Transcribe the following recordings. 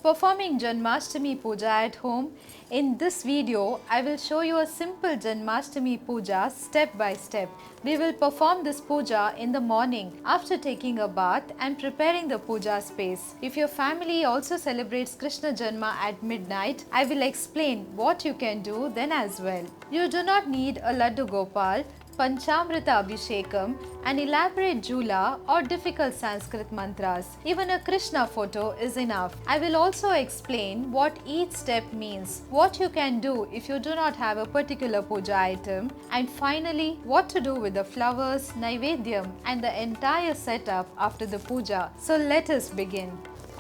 performing Janmashtami Puja at home? In this video, I will show you a simple Janmashtami Puja step by step. We will perform this puja in the morning after taking a bath and preparing the puja space. If your family also celebrates Krishna Janma at midnight, I will explain what you can do then as well. You do not need a Laddu Gopal, Panchamrita Abhishekam, an elaborate jula or difficult Sanskrit mantras. Even a Krishna photo is enough. I will also explain what each step means, what you can do if you do not have a particular puja item, and finally what to do with the flowers, naivedyam and the entire setup after the puja. So let us begin.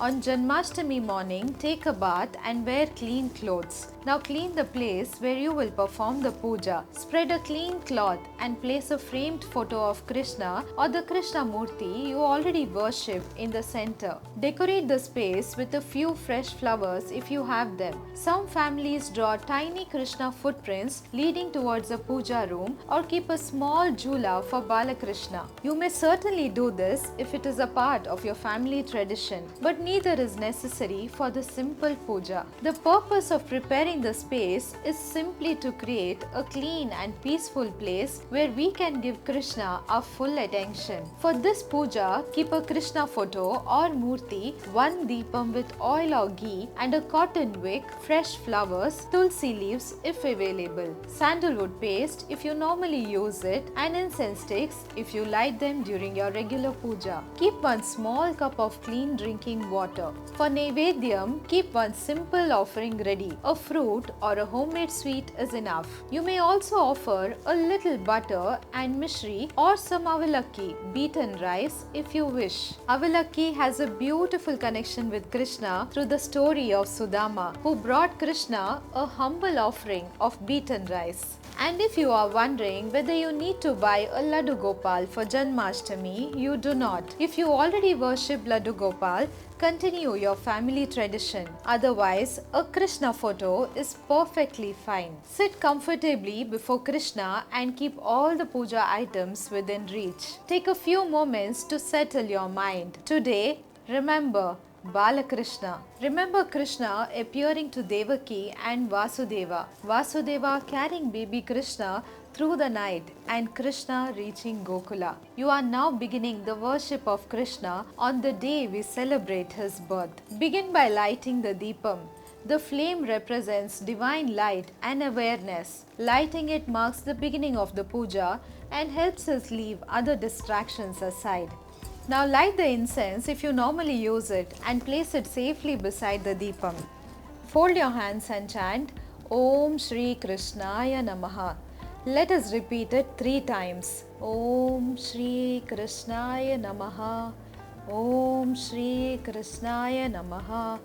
On Janmashtami morning, take a bath and wear clean clothes. Now clean the place where you will perform the puja. Spread a clean cloth and place a framed photo of Krishna or the Krishna Murti you already worship in the center. Decorate the space with a few fresh flowers if you have them. Some families draw tiny Krishna footprints leading towards a puja room or keep a small jula for Balakrishna. You may certainly do this if it is a part of your family tradition, but neither is necessary for the simple puja. The purpose of preparing the space is simply to create a clean and peaceful place where we can give Krishna our full attention. For this puja, keep a Krishna photo or murti, one deepam with oil or ghee and a cotton wick, fresh flowers, tulsi leaves if available, sandalwood paste if you normally use it, and incense sticks if you light them during your regular puja. Keep one small cup of clean drinking water. For Naivedyam, keep one simple offering ready. A fruit or a homemade sweet is enough. You may also offer a little butter and mishri or some avalakki, beaten rice if you wish. Avalakki has a beautiful connection with Krishna through the story of Sudama, who brought Krishna a humble offering of beaten rice. And if you are wondering whether you need to buy a Laddu Gopal for Janmashtami, you do not. If you already worship Laddu Gopal, continue your family tradition. Otherwise, a Krishna photo is perfectly fine. Sit comfortably before Krishna and keep all the puja items within reach. Take a few moments to settle your mind. Today, remember Balakrishna. Remember Krishna appearing to Devaki and Vasudeva. Vasudeva carrying baby Krishna through the night and Krishna reaching Gokula. You are now beginning the worship of Krishna on the day we celebrate his birth. Begin by lighting the Deepam. The flame represents divine light and awareness. Lighting it marks the beginning of the puja and helps us leave other distractions aside. Now light the incense if you normally use it and place it safely beside the Deepam. Fold your hands and chant Om Shri Krishnaya Namaha. Let us repeat it 3 times. Om Shri Krishnaya Namaha. Om Shri Krishnaya Namaha.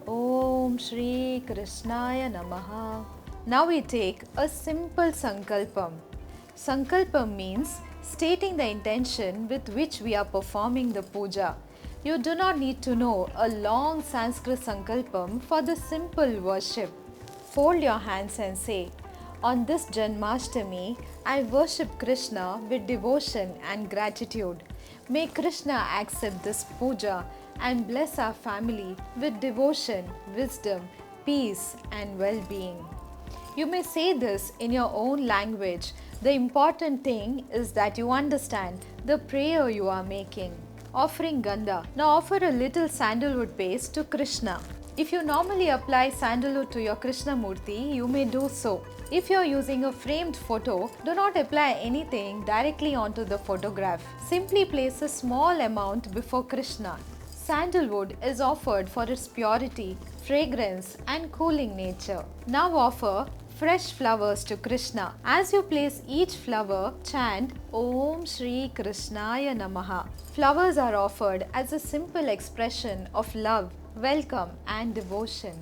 Om Shri Krishnaya Namaha. Now we take a simple Sankalpam. Sankalpam means stating the intention with which we are performing the puja. You do not need to know a long Sanskrit Sankalpam for the simple worship. Fold your hands and say, on this Janmashtami, I worship Krishna with devotion and gratitude. May Krishna accept this puja and bless our family with devotion, wisdom, peace and well-being. You may say this in your own language. The important thing is that you understand the prayer you are making. Offering Gandha. Now offer a little sandalwood paste to Krishna. If you normally apply sandalwood to your Krishna Murti, you may do so. If you are using a framed photo, do not apply anything directly onto the photograph. Simply place a small amount before Krishna. Sandalwood is offered for its purity, fragrance and cooling nature. Now offer fresh flowers to Krishna. As you place each flower, chant Om Shri Krishnaya Namaha. Flowers are offered as a simple expression of love, welcome and devotion.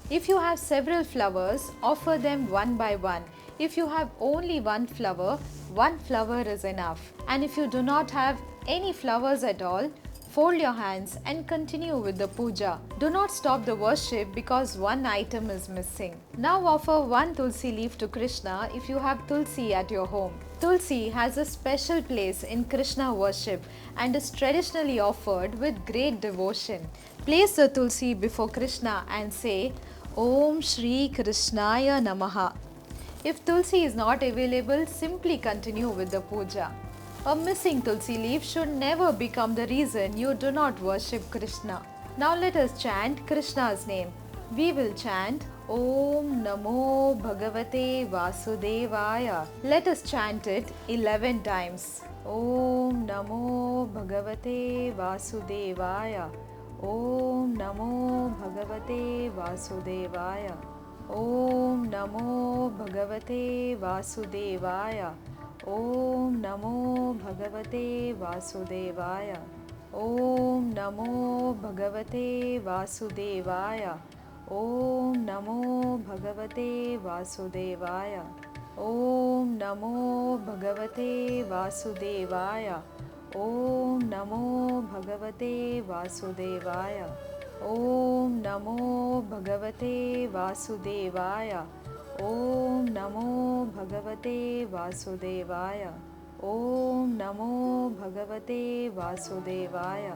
If you have several flowers, offer them one by one. If you have only one flower is enough. And if you do not have any flowers at all, fold your hands and continue with the puja. Do not stop the worship because one item is missing. Now offer one tulsi leaf to Krishna if you have tulsi at your home. Tulsi has a special place in Krishna worship and is traditionally offered with great devotion. Place the tulsi before Krishna and say Om Shri Krishnaya Namaha. If tulsi is not available, simply continue with the puja. A missing tulsi leaf should never become the reason you do not worship Krishna. Now let us chant Krishna's name. We will chant Om Namo Bhagavate Vasudevaya. Let us chant it 11 times. Om Namo Bhagavate Vasudevaya. Om Namo Bhagavate Vasudevaya. Om Namo Bhagavate Vasudevaya. Om Namo Bhagavate Vasudevaya. Om Namo Bhagavate Vasudevaya. Om Namo Bhagavate Vasudevaya. Om Namo Bhagavate Vasudevaya. Om Namo Bhagavate Vasudevaya. Om Namo Bhagavate Vasudevaya. Om Namo Bhagavate Vasudevaya. Om Namo Bhagavate Vasudevaya.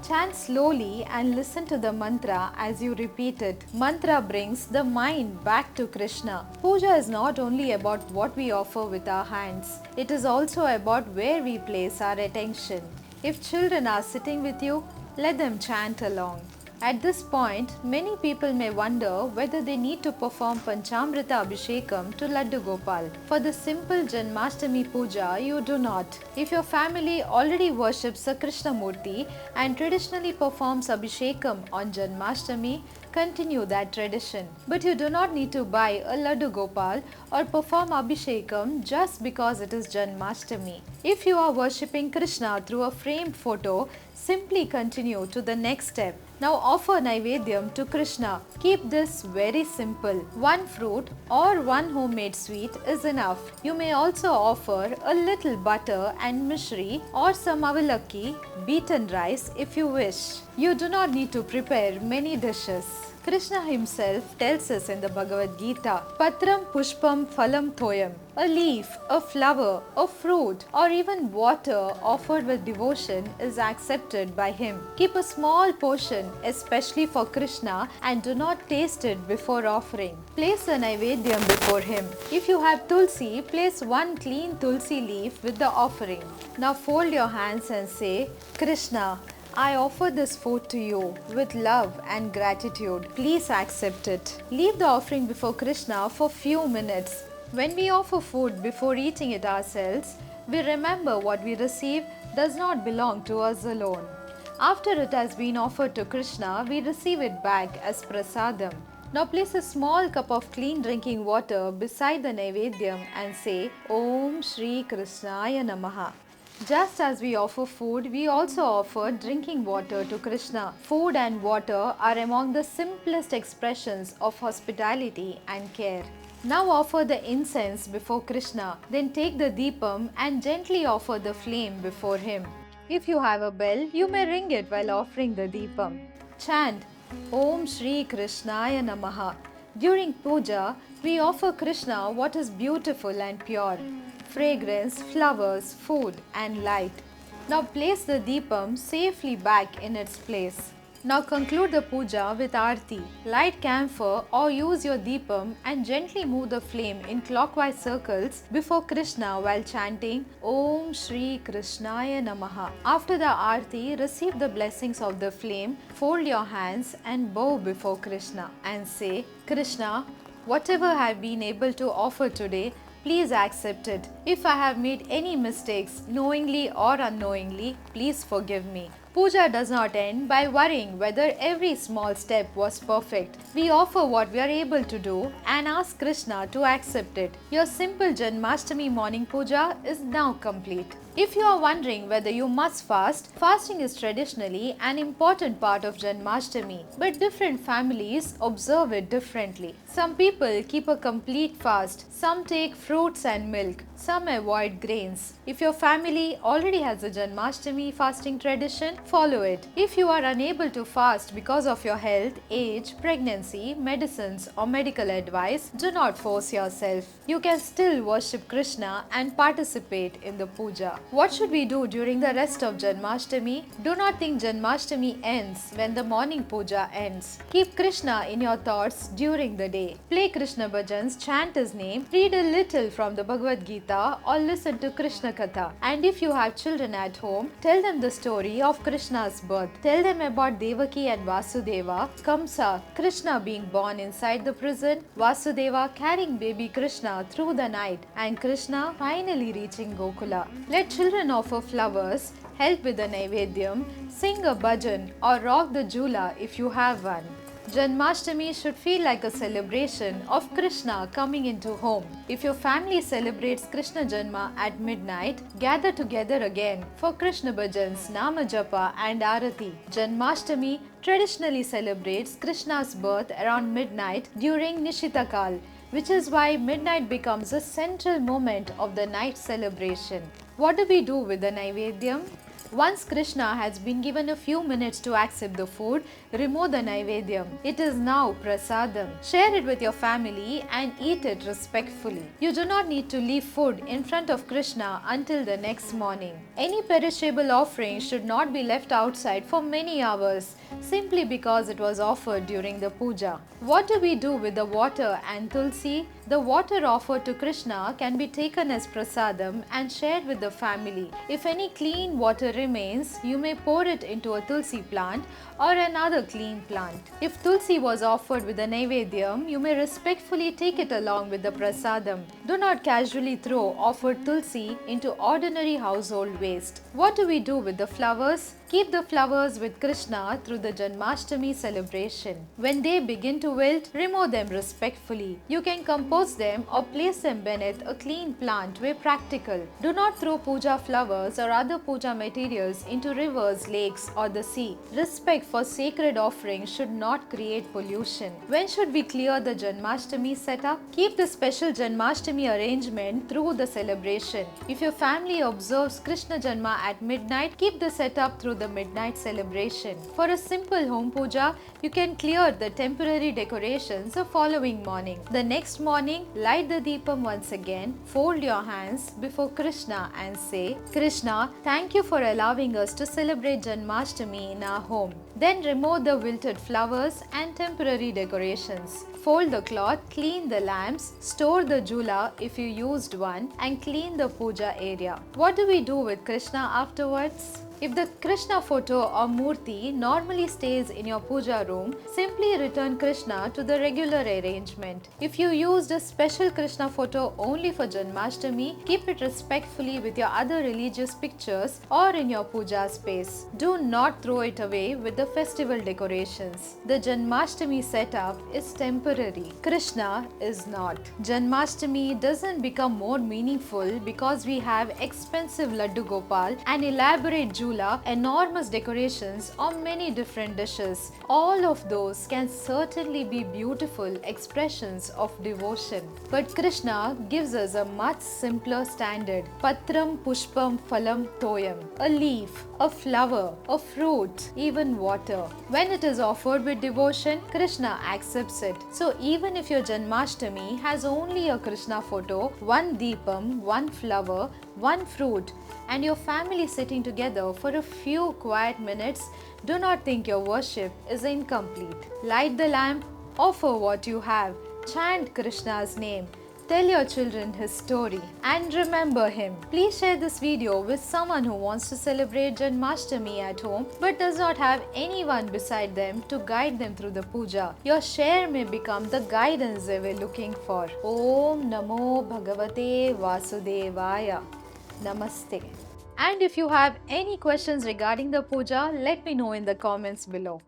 Chant slowly and listen to the mantra as you repeat it. Mantra brings the mind back to Krishna. Puja is not only about what we offer with our hands. It is also about where we place our attention. If children are sitting with you, let them chant along. At this point, many people may wonder whether they need to perform Panchamrita Abhishekam to Laddu Gopal. For the simple Janmashtami Puja, you do not. If your family already worships a Krishnamurti and traditionally performs Abhishekam on Janmashtami, continue that tradition. But you do not need to buy a Laddu Gopal or perform Abhishekam just because it is Janmashtami. If you are worshipping Krishna through a framed photo, simply continue to the next step. Now offer Naivedyam to Krishna. Keep this very simple. One fruit or one homemade sweet is enough. You may also offer a little butter and mishri or some avalakki, beaten rice if you wish. You do not need to prepare many dishes. Krishna himself tells us in the Bhagavad Gita, Patram Pushpam Phalam Thoyam. A leaf, a flower, a fruit, or even water offered with devotion is accepted by him. Keep a small portion, especially for Krishna, and do not taste it before offering. Place a Naivedyam before him. If you have tulsi, place one clean tulsi leaf with the offering. Now fold your hands and say, Krishna, I offer this food to you with love and gratitude. Please accept it. Leave the offering before Krishna for few minutes. When we offer food before eating it ourselves, we remember what we receive does not belong to us alone. After it has been offered to Krishna, we receive it back as prasadam. Now place a small cup of clean drinking water beside the Naivedyam and say Om Shri Krishnaya Namaha. Just as we offer food, we also offer drinking water to Krishna. Food and water are among the simplest expressions of hospitality and care. Now offer the incense before Krishna. Then take the deepam and gently offer the flame before him. If you have a bell, you may ring it while offering the deepam. Chant Om Shri Krishnaya Namaha. During puja, we offer Krishna what is beautiful and pure. Fragrance, flowers, food and light. Now place the deepam safely back in its place. Now conclude the puja with aarti. Light camphor or use your deepam and gently move the flame in clockwise circles before Krishna while chanting Om Shri Krishnaya Namaha. After the aarti, receive the blessings of the flame, fold your hands and bow before Krishna and say, Krishna, whatever I have been able to offer today, please accept it. If I have made any mistakes, knowingly or unknowingly, please forgive me. Puja does not end by worrying whether every small step was perfect. We offer what we are able to do and ask Krishna to accept it. Your simple Janmashtami morning puja is now complete. If you are wondering whether you must fast, fasting is traditionally an important part of Janmashtami, but different families observe it differently. Some people keep a complete fast, some take fruits and milk, some avoid grains. If your family already has a Janmashtami fasting tradition, follow it. If you are unable to fast because of your health, age, pregnancy, medicines or medical advice, do not force yourself. You can still worship Krishna and participate in the puja. What should we do during the rest of Janmashtami? Do not think Janmashtami ends when the morning puja ends. Keep Krishna in your thoughts during the day. Play Krishna bhajans, chant his name, read a little from the Bhagavad Gita or listen to Krishna Katha. And if you have children at home, tell them the story of Krishna's birth. Tell them about Devaki and Vasudeva, Kamsa, Krishna being born inside the prison, Vasudeva carrying baby Krishna through the night, and Krishna finally reaching Gokula. Let children offer flowers, help with the Naivedyam, sing a bhajan or rock the jhula if you have one. Janmashtami should feel like a celebration of Krishna coming into home. If your family celebrates Krishna Janma at midnight, gather together again for Krishna bhajans, Nama Japa and Arati. Janmashtami traditionally celebrates Krishna's birth around midnight during Nishitakal, which is why midnight becomes a central moment of the night celebration. What do we do with the Naivedyam? Once Krishna has been given a few minutes to accept the food, remove the Naivedyam. It is now prasadam. Share it with your family and eat it respectfully. You do not need to leave food in front of Krishna until the next morning. Any perishable offering should not be left outside for many hours simply because it was offered during the puja. What do we do with the water and tulsi? The water offered to Krishna can be taken as prasadam and shared with the family. If any clean water remains, you may pour it into a tulsi plant or another clean plant. If tulsi was offered with the Naivedyam, you may respectfully take it along with the prasadam. Do not casually throw offered tulsi into ordinary household waste. What do we do with the flowers? Keep the flowers with Krishna through the Janmashtami celebration. When they begin to wilt, remove them respectfully. You can compose them or place them beneath a clean plant where practical. Do not throw puja flowers or other puja materials into rivers, lakes or the sea. Respect for sacred offerings should not create pollution. When should we clear the Janmashtami setup? Keep the special Janmashtami arrangement through the celebration. If your family observes Krishna Janma at midnight, keep the setup through the midnight celebration. For a simple home puja, you can clear the temporary decorations the following morning. The next morning, light the deepam once again, fold your hands before Krishna and say, Krishna, thank you for allowing us to celebrate Janmashtami in our home. Then remove the wilted flowers and temporary decorations. Fold the cloth, clean the lamps, store the jhula if you used one, and clean the puja area. What do we do with Krishna afterwards? If the Krishna photo or murti normally stays in your puja room, simply return Krishna to the regular arrangement. If you used a special Krishna photo only for Janmashtami, keep it respectfully with your other religious pictures or in your puja space. Do not throw it away with the festival decorations. The Janmashtami setup is temporary. Krishna is not. Janmashtami doesn't become more meaningful because we have expensive Laddu Gopal and elaborate jhula, enormous decorations or many different dishes. All of those can certainly be beautiful expressions of devotion. But Krishna gives us a much simpler standard. Patram pushpam phalam toyam. A leaf, a flower, a fruit, even water. When it is offered with devotion, Krishna accepts it. So even if your Janmashtami has only a Krishna photo, one deepam, one flower, one fruit, and your family sitting together for a few quiet minutes, do not think your worship is incomplete. Light the lamp, offer what you have, chant Krishna's name, tell your children his story, and remember him. Please share this video with someone who wants to celebrate Janmashtami at home but does not have anyone beside them to guide them through the puja. Your share may become the guidance they were looking for. Om Namo Bhagavate Vasudevaya. Namaste. And if you have any questions regarding the puja, let me know in the comments below.